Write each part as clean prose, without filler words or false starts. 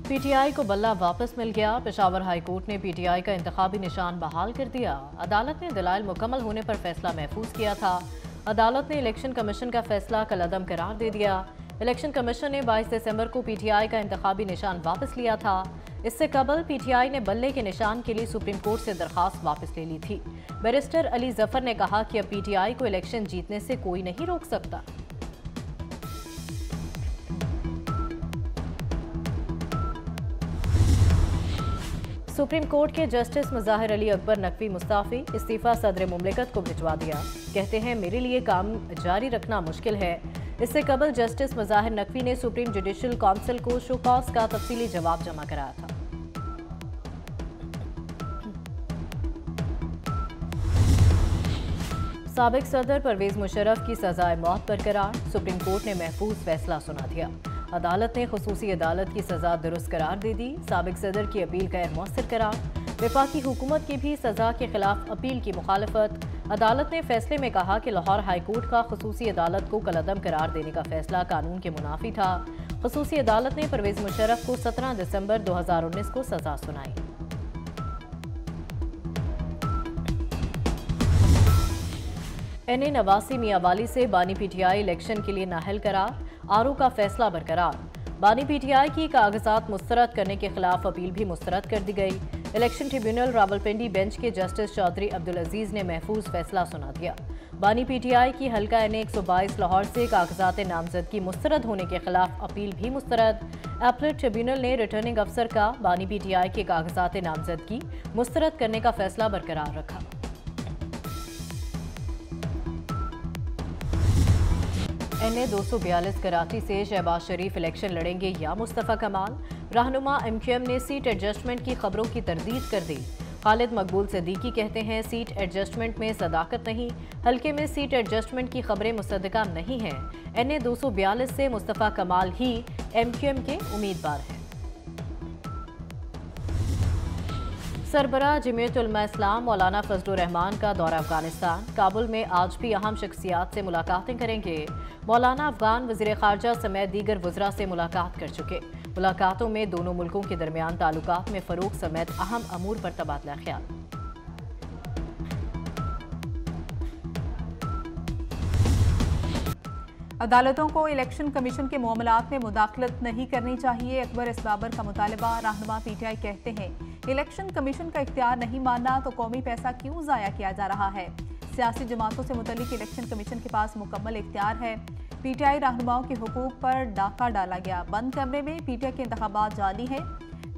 PTI को बल्ला वापस मिल गया। पेशावर हाई कोर्ट ने पीटीआई का इंतखाबी निशान बहाल कर दिया। अदालत ने दलाइल मुकम्मल होने पर फैसला महफूज किया था। अदालत ने इलेक्शन कमीशन का फैसला कलअदम करार दे दिया। इलेक्शन कमीशन ने 22 दिसंबर को पीटीआई का इंतखाबी निशान वापस लिया था। इससे कबल पीटीआई ने बल्ले के निशान के लिए सुप्रीम कोर्ट से दरखास्त वापस ले ली थी। बैरिस्टर अली जफर ने कहा कि अब पीटीआई को इलेक्शन जीतने से कोई नहीं रोक सकता। सुप्रीम कोर्ट के जस्टिस मुजाहिर अली अकबर नकवी मुस्ताफी इस्तीफा सदर मुमलिकत को भिजवा दिया। कहते हैं मेरे लिए काम जारी रखना मुश्किल है। इससे कबल जस्टिस मुजाहिर नकवी ने सुप्रीम जुडिशल काउंसिल को शो कॉज का तफसीली जवाब जमा कराया था। साबिक सदर परवेज मुशर्रफ की सजाए मौत बरकरार। सुप्रीम कोर्ट ने महफूज फैसला सुना दिया। अदालत ने खुसूसी अदालत की सजा दुरुस्त करार दे दी। साबिक सदर की अपील गैर मौसर करार। वफाकी हुकूमत की भी सजा के खिलाफ अपील की मुखालफत। अदालत ने फैसले में कहा कि लाहौर हाई कोर्ट का खुसूसी अदालत को कलअदम करार देने का फैसला कानून के मुनाफी था। खुसूसी अदालत ने परवेज मुशर्रफ को 17 दिसंबर 2019 को सजा सुनाई। NA-89 मियांवाली से बानी पीटीआई इलेक्शन के लिए नाअहल करार। आरओ का फैसला बरकरार। बानी पीटीआई की कागजात मुस्तरद करने के खिलाफ अपील भी मुस्तरद कर दी गई। इलेक्शन ट्रिब्यूनल रावलपिंडी बेंच के जस्टिस चौधरी अब्दुल अजीज ने महफूज फैसला सुना दिया। बानी पीटीआई की हल्का NA-122 लाहौर से कागजात नामजदगी मुस्तरद होने के खिलाफ अपील भी मुस्तरद। एपलेट ट्रिब्यूनल ने रिटर्निंग अफसर का बानी पीटीआई के कागजात नामजदगी मुस्तरद करने का फैसला बरकरार रखा। NA-242 कराची से शहबाज शरीफ इलेक्शन लड़ेंगे या मुस्तफ़ा कमाल। रहनुमा MQM ने सीट एडजस्टमेंट की खबरों की तरदीद कर दी। खालिद मकबूल सिद्दीकी कहते हैं सीट एडजस्टमेंट में सदाकत नहीं। हल्के में सीट एडजस्टमेंट की खबरें मुसद्दका नहीं हैं। NA-242 से मुस्तफ़ा कमाल ही MQM के उम्मीदवार हैं। सरबराह जमीयत उलमा इस्लाम मौलाना फजलुर रहमान का दौरा अफगानिस्तान। काबुल में आज भी अहम शख्सियात से मुलाकातें करेंगे। मौलाना अफगान वज़ीर ख़ारजा समेत दीगर वज़रा से मुलाकात कर चुके। मुलाकातों में दोनों मुल्कों के दरमियान ताल्लुकात में फ़रोग़ समेत अहम अमूर पर तबादला ख्याल। अदालतों को इलेक्शन कमीशन के मामलात में मुदाखलत नहीं करनी चाहिए। अकबर इस बाबर का मुतालबा। रहनुमा पीटीआई कहते हैं इलेक्शन कमीशन का इख्तियार नहीं मानना तो कौमी पैसा क्यों ज़ाया किया जा रहा है। सियासी जमातों से मुतल्लिक इलेक्शन कमीशन के पास मुकम्मल इख्तियार है। पीटीआई रहनुमाओं के हुकूक पर डाका डाला गया। बंद कमरे में पीटीआई के इंतखाबात जाली है।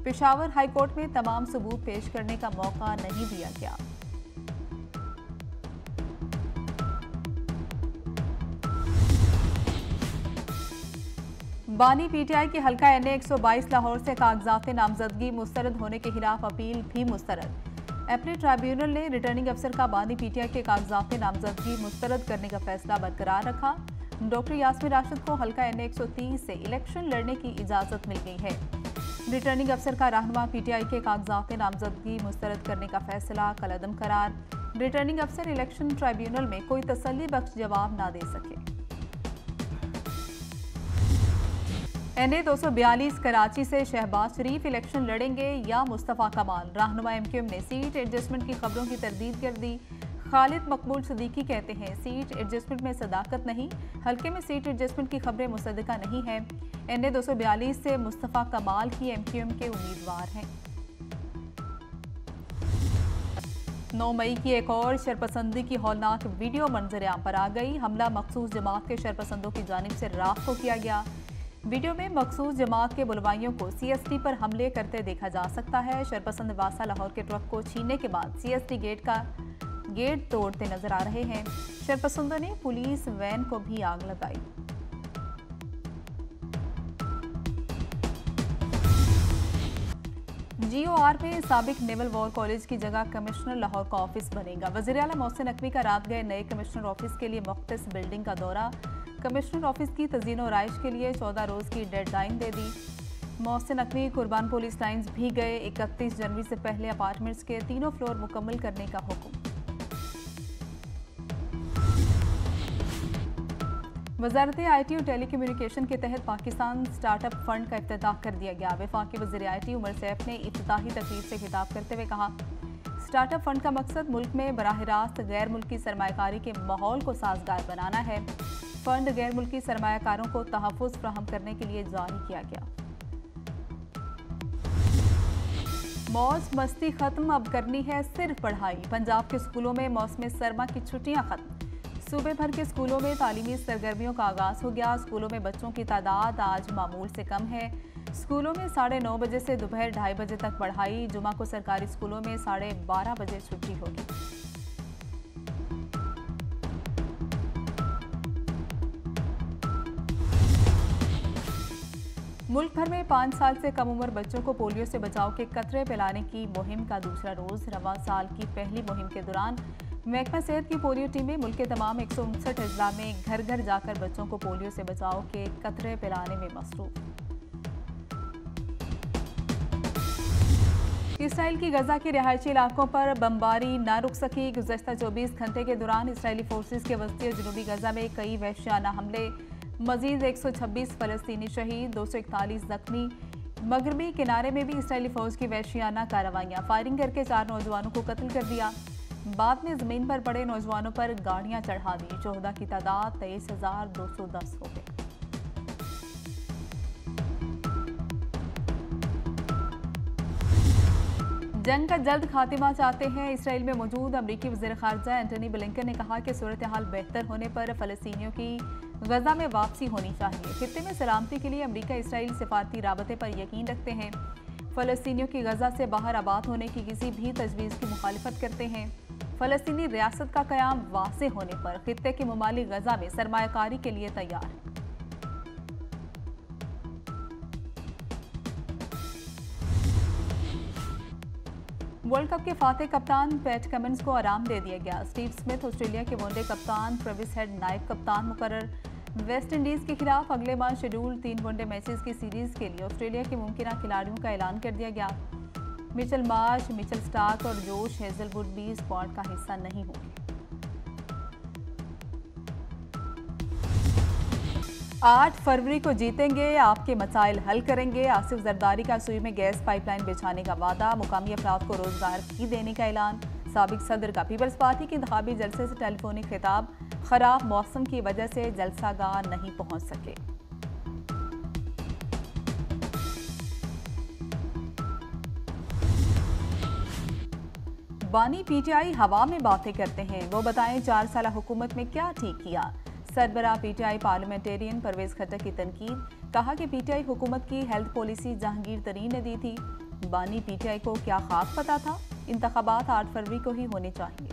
पेशावर हाई कोर्ट में तमाम सबूत पेश करने का मौका नहीं दिया गया। बानी पीटीआई के हल्का NA-122 लाहौर से कागजात नामजदगी मुस्तरद होने के खिलाफ अपील भी मुस्तरद। एपलेट ट्रिब्यूनल ने रिटर्निंग अफसर का बानी पीटीआई के कागजात नामजदगी मुस्तरद करने का फैसला बरकरार रखा। डॉक्टर यास्मीन राशिद को हल्का NA-130 से इलेक्शन लड़ने की इजाज़त मिल गई है। रिटर्निंग अफसर का रहनुमा पीटीआई के कागजात नामजदगी मुस्तरद करने का फैसला कलअदम करार। रिटर्निंग अफसर इलेक्शन ट्रिब्यूनल में कोई तसल्ली बख्श जवाब ना दे सके। NA-242 कराची से शहबाज शरीफ इलेक्शन लड़ेंगे या मुस्तफ़ा कमाल। रहनुमा MQM ने सीट एडजस्टमेंट की खबरों की तरदीद कर दी। खालिद मकबूल सिद्दीकी कहते हैं सीट एडजस्टमेंट में सदाकत नहीं। हल्के में सीट एडजस्टमेंट की खबरें मुसद्दका नहीं है। NA-242 से मुस्तफ़ा कमाल ही MQM के उम्मीदवार हैं। 9 मई की एक और शरपसंदी की हौलनाक वीडियो मंजर आम पर आ गई। हमला मखसूस जमात के शरपसंदों की जानिब से रात को किया गया। वीडियो में मखसूस जमात के बुलवाइयों को CST पर हमले करते देखा जा सकता है। शरपसंद वासा लाहौर के ट्रक को छीनने के बाद CST गेट तोड़ते नजर आ रहे हैं। शरपसंदों ने पुलिस वैन को भी आग लगाई। GOR में साबिक नेवल वॉर कॉलेज की जगह कमिश्नर लाहौर का ऑफिस बनेगा। वज़ीर आला मोहसिन नकवी का रात गए नए कमिश्नर ऑफिस के लिए मुख्तस बिल्डिंग का दौरा। कमिश्नर ऑफिस की तज़ीन और राइश के लिए 14 रोज़ की डेडलाइन दे दी। मोहसिन नकवी कुर्बान पुलिस लाइन्स भी गए। 31 जनवरी से पहले अपार्टमेंट्स के तीनों फ्लोर मुकम्मल करने का हुक्म। वजारत IT और टेलीकम्युनिकेशन के तहत पाकिस्तान स्टार्टअप फंड का इफ्तिताह कर दिया गया। वफाकी वज़ीर IT उमर सैफ ने इफ्तिताही तकरीर से खिताब करते हुए कहा, स्टार्टअप फंड का मकसद मुल्क में बराह रास्त गैर मुल्की सरमायाकारी के माहौल को साजगार बनाना है। फंड गैर मुल्की सरमायाकारों को तहफ़्फ़ुज़ फराहम करने के लिए जारी किया गया। मौज मस्ती खत्म, अब करनी है सिर्फ पढ़ाई। पंजाब के स्कूलों में मौसम सरमा की छुट्टियां खत्म। सूबे भर के स्कूलों में तालीमी सरगर्मियों का आगाज हो गया। स्कूलों में बच्चों की तादाद आज मामूल से कम है। स्कूलों में 9:30 बजे से दोपहर 2:30 बजे तक पढ़ाई। जुमा को सरकारी स्कूलों में 12:30 बजे छुट्टी होगी। मुल्क भर में 5 साल से कम उम्र बच्चों को पोलियो से बचाव के कतरे पिलाने की मुहिम का दूसरा रोज। रवां साल की पहली मुहिम के दौरान महकमा सेहत की पोलियो टीमें मुल्क के तमाम 159 अजला में घर घर जाकर बच्चों को पोलियो से बचाव के कतरे पिलाने में मसरूफ। इसराइल की गजा के रिहायशी इलाकों पर बमबारी न रुक सकी। गुज़श्ता 24 घंटे के दौरान इसराइली फोर्सेस के वस्ती और जनूबी गजा में कई वहशियाना हमले। मजीद 126 फ़लस्तीनी शहीद, 241 जख्मी। मगरबी किनारे में भी इसराइली फौज की वहशियाना कार्रवाइयाँ। फायरिंग करके 4 नौजवानों को कत्ल कर दिया। बाद में ज़मीन पर पड़े नौजवानों पर गाड़ियाँ चढ़ा दी। शोहदा की तादाद 23,210 हो गई। जंग का जल्द खात्मा चाहते हैं। इसराइल में मौजूद अमरीकी वज़ीर ख़ारजा एंटनी ब्लिंकन ने कहा कि सूरत हाल बेहतर होने पर फ़लस्तीनियों की गजा में वापसी होनी चाहिए। खित्ते में सलामती के लिए अमरीका इसराइल सिफारती राबते पर यकीन रखते हैं। फ़लस्तीनियों की गजा से बाहर आबाद होने की किसी भी तजवीज़ की मुखालिफत करते हैं। फ़लस्तीनी रियासत का क़याम वाज़े होने पर खित्ते के ममालिक गजा में सरमायाकारी के लिए तैयार हैं। वर्ल्ड कप के फातेह कप्तान पैट कमिंस को आराम दे दिया गया। स्टीव स्मिथ ऑस्ट्रेलिया के वनडे कप्तान, ट्रेविस हेड नायब कप्तान मुकर्रर। वेस्ट इंडीज़ के खिलाफ अगले माह शेड्यूल 3 वनडे मैचेस की सीरीज़ के लिए ऑस्ट्रेलिया के मुमकिन खिलाड़ियों का ऐलान कर दिया गया। मिचेल मार्श, मिचेल स्टार्क और जोश हेजलवुड भी स्क्वाड का हिस्सा नहीं होंगे। 8 फरवरी को जीतेंगे, आपके मसाइल हल करेंगे। आसिफ जरदारी का सुई में गैस पाइपलाइन बिछाने का वादा। मुकामी अफराद को रोजगार भी देने का ऐलान। साबिक सदर का पीपल्स पार्टी के इंतखाबी जलसे से टेलीफोनिक खिताब। खराब मौसम की वजह से जलसागाह नहीं पहुंच सके। बानी PTI हवा में बातें करते हैं। वो बताएं 4 साल हुकूमत में क्या ठीक किया। सरबराह PTI पार्लियामेंटेरियन परवेज खट्टर की तनकीद। कहा कि PTI हुकूमत की हेल्थ पॉलिसी जहांगीर तरीन ने दी थी। बानी PTI को क्या खास पता था। इंतखाबात 8 फरवरी को ही होने चाहिए।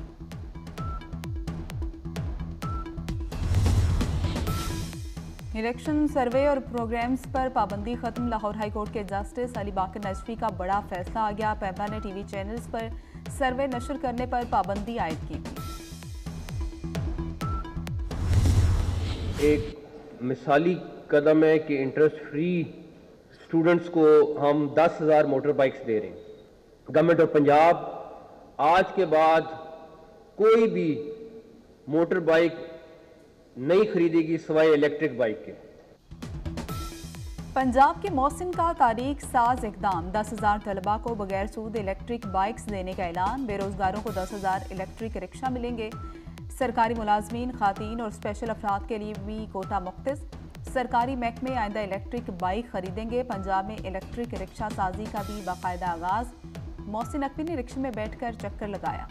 इलेक्शन सर्वे और प्रोग्राम्स पर पाबंदी खत्म। लाहौर हाई कोर्ट के जस्टिस अली बाकर नजफी का बड़ा फैसला आ गया। पैमा ने TV चैनल्स पर सर्वे नशर करने पर पाबंदी आयद की थी। एक मिसाली कदम है कि इंटरेस्ट फ्री स्टूडेंट्स को हम 10,000 मोटर बाइक्स दे रहे हैं। गवर्नमेंट ऑफ पंजाब आज के बाद कोई भी मोटर बाइक नहीं खरीदेगी सिवाय इलेक्ट्रिक बाइक के। पंजाब के मौसम का तारीख साज इकदाम। 10,000 तलबा को बगैर सूद इलेक्ट्रिक बाइक्स देने का ऐलान। बेरोजगारों को 10,000 इलेक्ट्रिक रिक्शा मिलेंगे। सरकारी मुलाजमीन, खातीन और स्पेशल अफराद के लिए भी कोटा मुख्तस। सरकारी महकमे आइंदा इलेक्ट्रिक बाइक खरीदेंगे। पंजाब में इलेक्ट्रिक रिक्शा साजी का भी बाकायदा आगाज। मोहसिन नकवी ने रिक्शे में बैठकर चक्कर लगाया।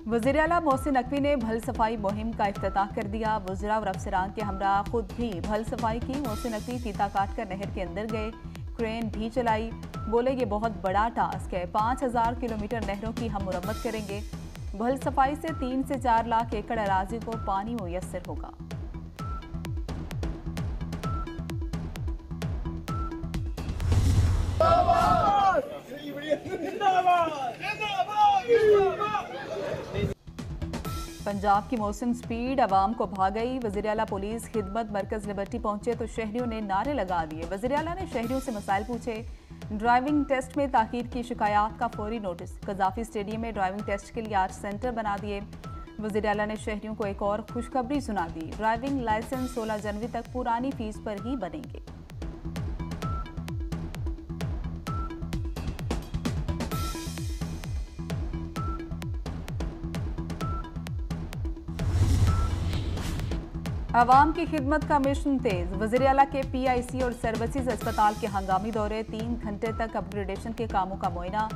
वज़ीर आला मोहसिन नकवी ने भल सफाई मुहिम का इफ्तिताह कर दिया। वज़रा और अफसरान के हमरा खुद भी भल सफाई की। मोहसिन नकवी फीता काट कर नहर के अंदर गए, क्रेन भी चलाई। बोले ये बहुत बड़ा टास्क है, 5,000 किलोमीटर नहरों की हम मुरम्मत करेंगे। भल सफाई से 3 से 4 लाख एकड़ अराजी को पानी मुयस्सर होगा। पंजाब की मौसम स्पीड अवाम को भा गई। वज़ीर आला पुलिस खिदमत मरकज लिबर्टी पहुंचे तो शहरियों ने नारे लगा दिए। वज़ीर आला ने शहरियों से मसाइल पूछे। ड्राइविंग टेस्ट में ताखीर की शिकायत का फौरी नोटिस। कज़ाफी स्टेडियम में ड्राइविंग टेस्ट के लिए 8 सेंटर बना दिए। वज़ीर आला ने शहरियों को एक और खुशखबरी सुना दी। ड्राइविंग लाइसेंस 16 जनवरी तक पुरानी फीस पर ही बनेंगे। आवाम की खिदमत का मिशन तेज। वज़ीर आला के PIC और सर्विसेज अस्पताल के हंगामी दौरे, 3 घंटे तक अपग्रेडेशन के कामों का मुआयना।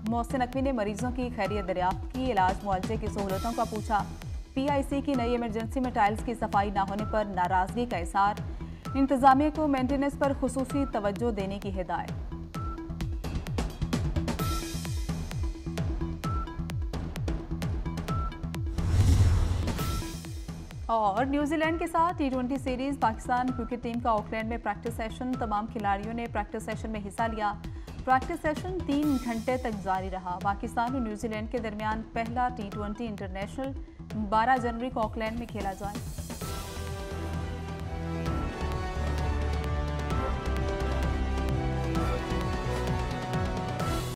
मोहसिन नकवी ने मरीजों की खैरियत दरियाफ्त की, इलाज मुआवजे की सहूलतों का पूछा। PIC की नई इमरजेंसी में टाइल्स की सफाई न होने पर नाराजगी का इज़हार। इंतजामिया को मेंटेनेंस पर खुसूसी तवज्जो देने की हिदायत। और न्यूजीलैंड के साथ T20 series Pakistan cricket team का ऑकलैंड में प्रैक्टिस सेशन। तमाम खिलाड़ियों ने प्रैक्टिस सेशन में हिस्सा लिया। प्रैक्टिस सेशन 3 घंटे तक जारी रहा। पाकिस्तान और न्यूजीलैंड के दरमियान पहला T20 इंटरनेशनल 12 जनवरी को ऑकलैंड में खेला जाए।